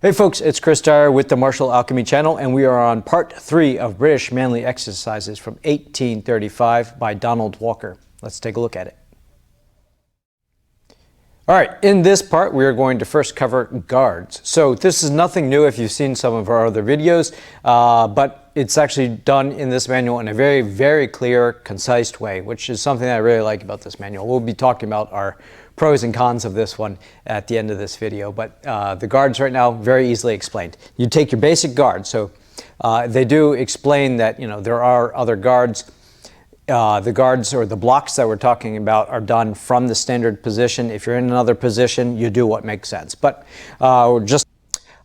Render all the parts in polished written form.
Hey folks, it's Chris Dyer with the Martial Alchemy channel, and we are on part 3 of British Manly Exercises from 1835 by Donald Walker. Let's take a look at it. All right, in this part we are going to first cover guards. So this is nothing new if you've seen some of our other videos, but it's actually done in this manual in a very, very clear, concise way, which is something that I really like about this manual. We'll be talking about our pros and cons of this one at the end of this video, but the guards right now, very easily explained. You take your basic guard. So they do explain that, you know, there are other guards. The guards or the blocks that we're talking about are done from the standard position. If you're in another position, you do what makes sense. But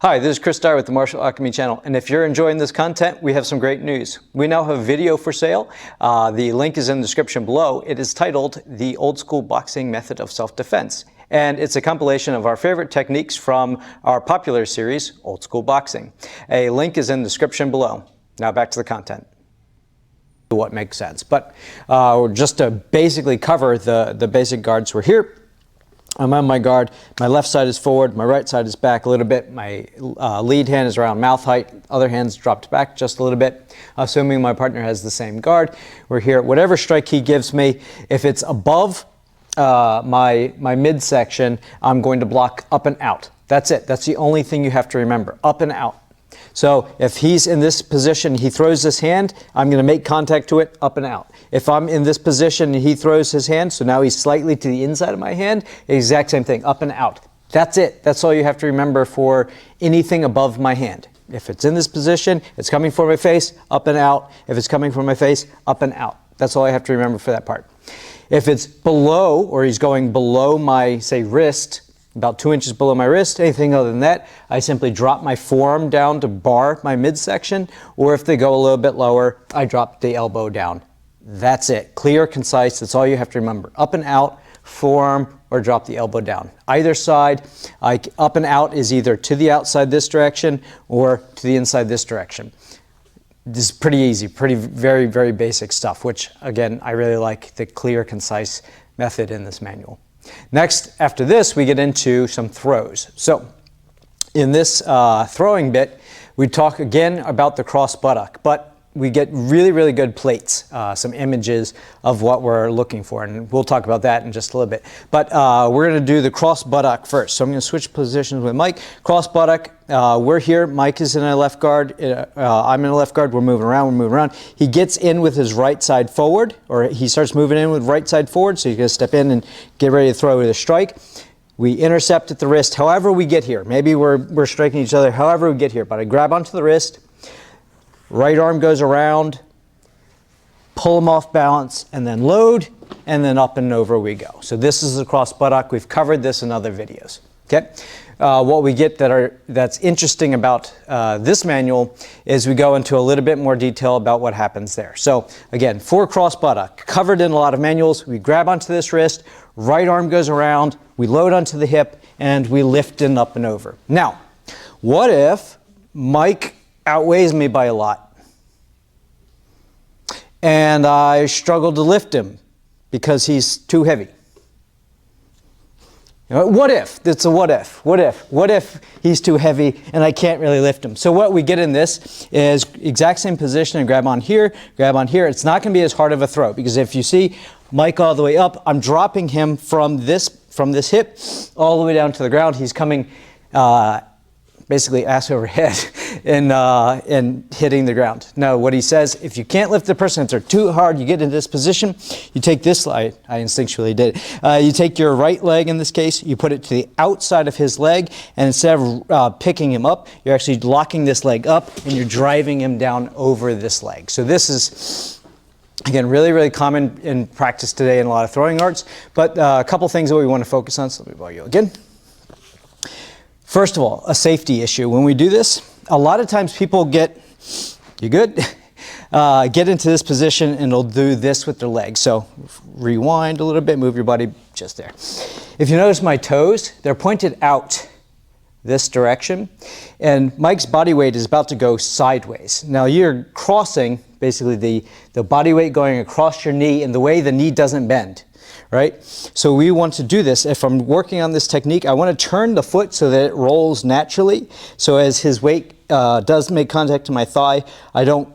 Hi, this is Chris Dyer with the Martial Alchemy channel, and if you're enjoying this content, we have some great news. We now have a video for sale. The link is in the description below. It is titled The Old School Boxing Method of Self-Defense, and it's a compilation of our favorite techniques from our popular series, Old School Boxing. A link is in the description below. Now back to the content. What makes sense. But just to basically cover the basic guards, we're here. I'm on my guard. My left side is forward. My right side is back a little bit. My lead hand is around mouth height. Other hand's dropped back just a little bit. Assuming my partner has the same guard. We're here. Whatever strike he gives me, if it's above my midsection, I'm going to block up and out. That's it. That's the only thing you have to remember. Up and out. So if he's in this position, he throws his hand, I'm going to make contact to it, up and out. If I'm in this position and he throws his hand, so now he's slightly to the inside of my hand, exact same thing, up and out. That's it. That's all you have to remember for anything above my hand. If it's in this position, it's coming for my face, up and out. If it's coming from my face, up and out. That's all I have to remember for that part. If it's below, or he's going below my, say, wrist, about 2 inches below my wrist, anything other than that, I simply drop my forearm down to bar my midsection, or if they go a little bit lower, I drop the elbow down. That's it. Clear, concise, that's all you have to remember. Up and out, forearm, or drop the elbow down. Either side, up and out is either to the outside this direction, or to the inside this direction. This is pretty easy, very, very basic stuff, which again, I really like the clear, concise method in this manual. Next, after this, we get into some throws. So in this throwing bit, we talk again about the cross buttock, but we get really, really good plates, some images of what we're looking for, and we'll talk about that in just a little bit. But we're going to do the cross buttock first. So I'm going to switch positions with Mike. Cross buttock, we're here. Mike is in a left guard. I'm in a left guard. We're moving around. He gets in with his right side forward, or he starts moving in with right side forward, so he's going to step in and get ready to throw with a strike. We intercept at the wrist however we get here. Maybe we're striking each other however we get here, but I grab onto the wrist. Right arm goes around, pull him off balance, and then load, and then up and over we go. So this is the cross buttock. We've covered this in other videos. Okay. What we get that's interesting about this manual is we go into a little bit more detail about what happens there. So again, for cross buttock, covered in a lot of manuals, we grab onto this wrist, right arm goes around, we load onto the hip, and we lift in up and over. Now, what if Mike outweighs me by a lot, and I struggle to lift him because he's too heavy? You know, what if? It's a what if. What if he's too heavy and I can't really lift him? So what we get in this is exact same position and grab on here, grab on here. It's not going to be as hard of a throw, because if you see Mike all the way up, I'm dropping him from this hip all the way down to the ground. He's coming basically ass over head and hitting the ground. Now, what he says, if you can't lift the person, if they're too hard, you get into this position, you take this, I instinctually did it. You take your right leg in this case, you put it to the outside of his leg, and instead of picking him up, you're actually locking this leg up and you're driving him down over this leg. So this is, again, really, really common in practice today in a lot of throwing arts, but a couple things that we want to focus on. So let me borrow you again. First of all, a safety issue. When we do this, a lot of times people get, you good? Get into this position and they'll do this with their legs. So rewind a little bit, move your body just there. If you notice my toes, they're pointed out this direction, and Mike's body weight is about to go sideways. Now you're crossing basically the body weight going across your knee in the way the knee doesn't bend. right? So we want to do this. If I'm working on this technique, I want to turn the foot so that it rolls naturally. So as his weight does make contact to my thigh, I don't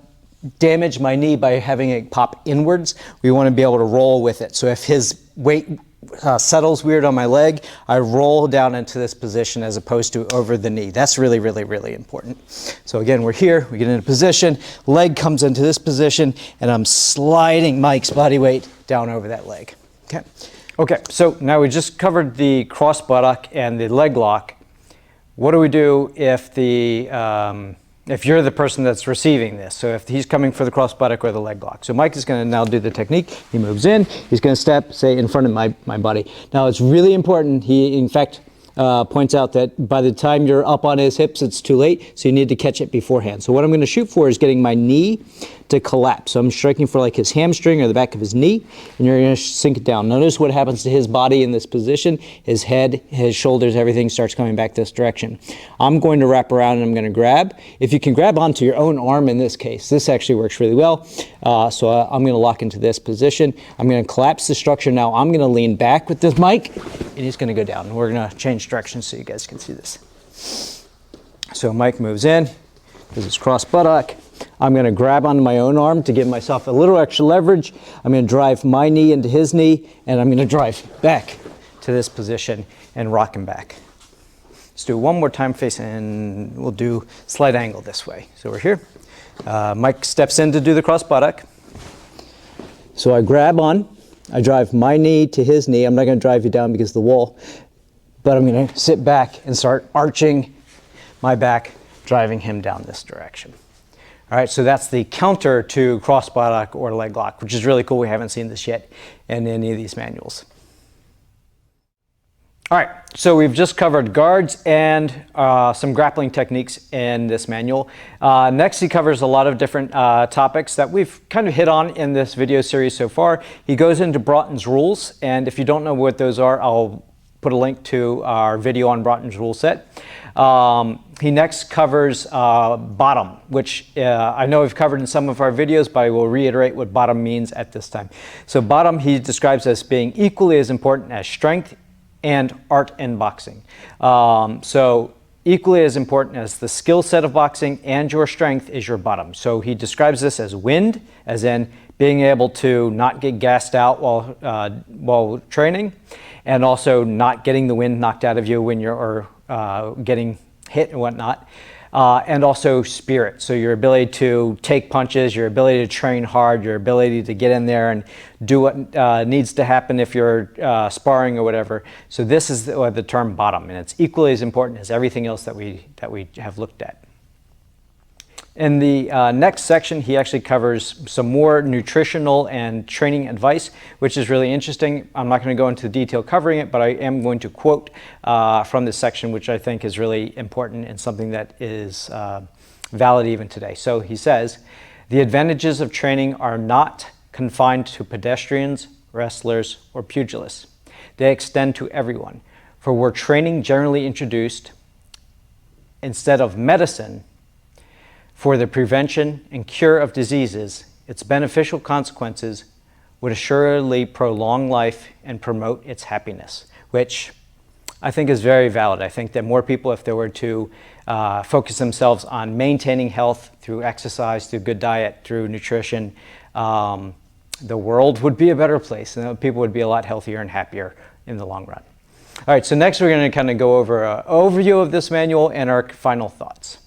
damage my knee by having it pop inwards. We want to be able to roll with it. So if his weight settles weird on my leg, I roll down into this position as opposed to over the knee. That's really, really, really important. So again, we're here, we get into position, leg comes into this position, and I'm sliding Mike's body weight down over that leg. Okay, so now we just covered the cross buttock and the leg lock. What do we do if if you're the person that's receiving this? So if he's coming for the cross buttock or the leg lock. So Mike is going to now do the technique. He moves in. He's going to step, say, in front of my body. Now it's really important. He, in fact, points out that by the time you're up on his hips, it's too late. So you need to catch it beforehand. So what I'm going to shoot for is getting my knee to collapse. So I'm striking for like his hamstring or the back of his knee, and you're going to sink it down. Notice what happens to his body in this position. His head, his shoulders, everything starts coming back this direction. I'm going to wrap around and I'm going to grab. If you can grab onto your own arm in this case, this actually works really well. So I'm going to lock into this position. I'm going to collapse the structure. Now I'm going to lean back with this mic, and he's going to go down. We're going to change directions so you guys can see this. So Mike moves in, does his cross buttock. I'm going to grab onto my own arm to give myself a little extra leverage. I'm going to drive my knee into his knee, and I'm going to drive back to this position and rock him back. Let's do one more time face, and we'll do slight angle this way. So we're here. Mike steps in to do the cross buttock. So I grab on. I drive my knee to his knee. I'm not going to drive you down because of the wall, but I'm going to sit back and start arching my back, driving him down this direction. All right, so that's the counter to cross buttock or leg lock, which is really cool. We haven't seen this yet in any of these manuals. All right, so we've just covered guards and some grappling techniques in this manual. Next, he covers a lot of different topics that we've kind of hit on in this video series so far. He goes into Broughton's rules, and if you don't know what those are, I'll put a link to our video on Broughton's rule set. He next covers bottom, which I know we've covered in some of our videos, but I will reiterate what bottom means at this time. So bottom he describes as being equally as important as strength and art in boxing. So equally as important as the skill set of boxing and your strength is your bottom. So he describes this as wind, as in being able to not get gassed out while training, and also not getting the wind knocked out of you when you're getting hit and whatnot, and also spirit. So your ability to take punches, your ability to train hard, your ability to get in there and do what needs to happen if you're sparring or whatever. So this is the term bottom, and it's equally as important as everything else that we have looked at. In the next section, he actually covers some more nutritional and training advice, which is really interesting. I'm not going to go into detail covering it, but I am going to quote from this section, which I think is really important and something that is valid even today. So he says, "The advantages of training are not confined to pedestrians, wrestlers, or pugilists. They extend to everyone. For were training generally introduced instead of medicine for the prevention and cure of diseases, its beneficial consequences would assuredly prolong life and promote its happiness," which I think is very valid. I think that more people, if they were to focus themselves on maintaining health through exercise, through good diet, through nutrition, the world would be a better place, and people would be a lot healthier and happier in the long run. All right, so next we're going to kind of go over an overview of this manual and our final thoughts.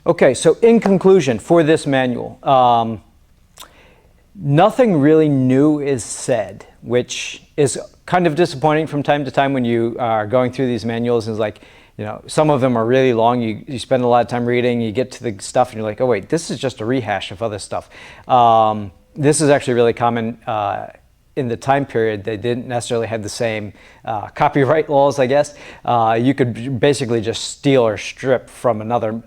Okay, so in conclusion for this manual, nothing really new is said, which is kind of disappointing from time to time when you are going through these manuals. It's like, you know, some of them are really long. You spend a lot of time reading, you get to the stuff and you're like, oh wait, this is just a rehash of other stuff. This is actually really common in the time period. They didn't necessarily have the same copyright laws, I guess. You could basically just steal or strip from another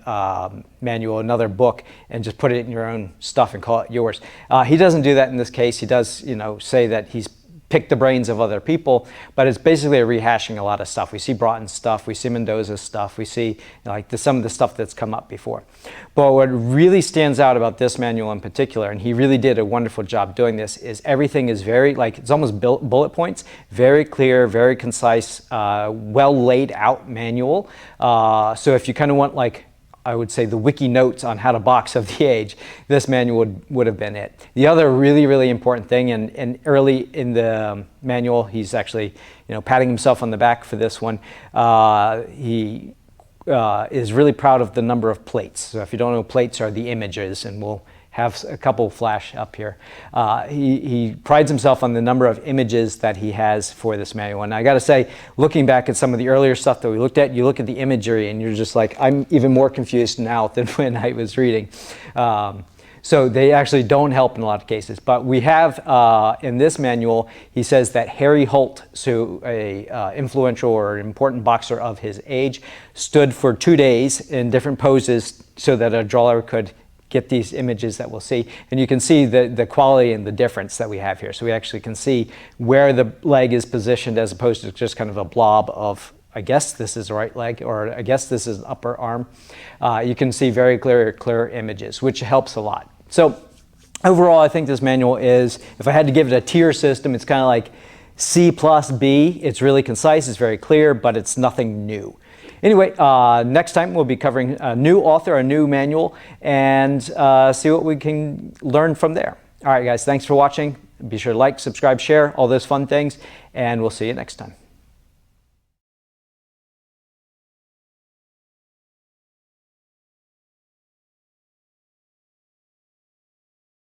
manual, another book, and just put it in your own stuff and call it yours. He doesn't do that in this case. He does, you know, say that he's pick the brains of other people, but it's basically a rehashing a lot of stuff. We see Broughton's stuff, we see Mendoza's stuff, we see like some of the stuff that's come up before. But what really stands out about this manual in particular, and he really did a wonderful job doing this, is everything is very, like, it's almost bullet points, very clear, very concise, well laid out manual. So if you kind of want, like, I would say the wiki notes on how to box of the age, this manual would have been it. The other really, really important thing, and early in the manual, he's actually, patting himself on the back for this one. He is really proud of the number of plates. So if you don't know, plates are the images, and we'll have a couple flash up here. He prides himself on the number of images that he has for this manual. And I gotta say, looking back at some of the earlier stuff that we looked at, you look at the imagery and you're just like, I'm even more confused now than when I was reading. So they actually don't help in a lot of cases. But we have, in this manual, he says that Harry Holt, so a influential or important boxer of his age, stood for 2 days in different poses so that a drawer could get these images that we'll see. And you can see the quality and the difference that we have here. So we actually can see where the leg is positioned as opposed to just kind of a blob of, I guess this is the right leg, or I guess this is upper arm. You can see very clear images, which helps a lot. So overall, I think this manual is, if I had to give it a tier system, it's kind of like C plus B. It's really concise, it's very clear, but it's nothing new. Anyway, next time we'll be covering a new author, a new manual, and see what we can learn from there. All right, guys, thanks for watching. Be sure to like, subscribe, share, all those fun things, and we'll see you next time.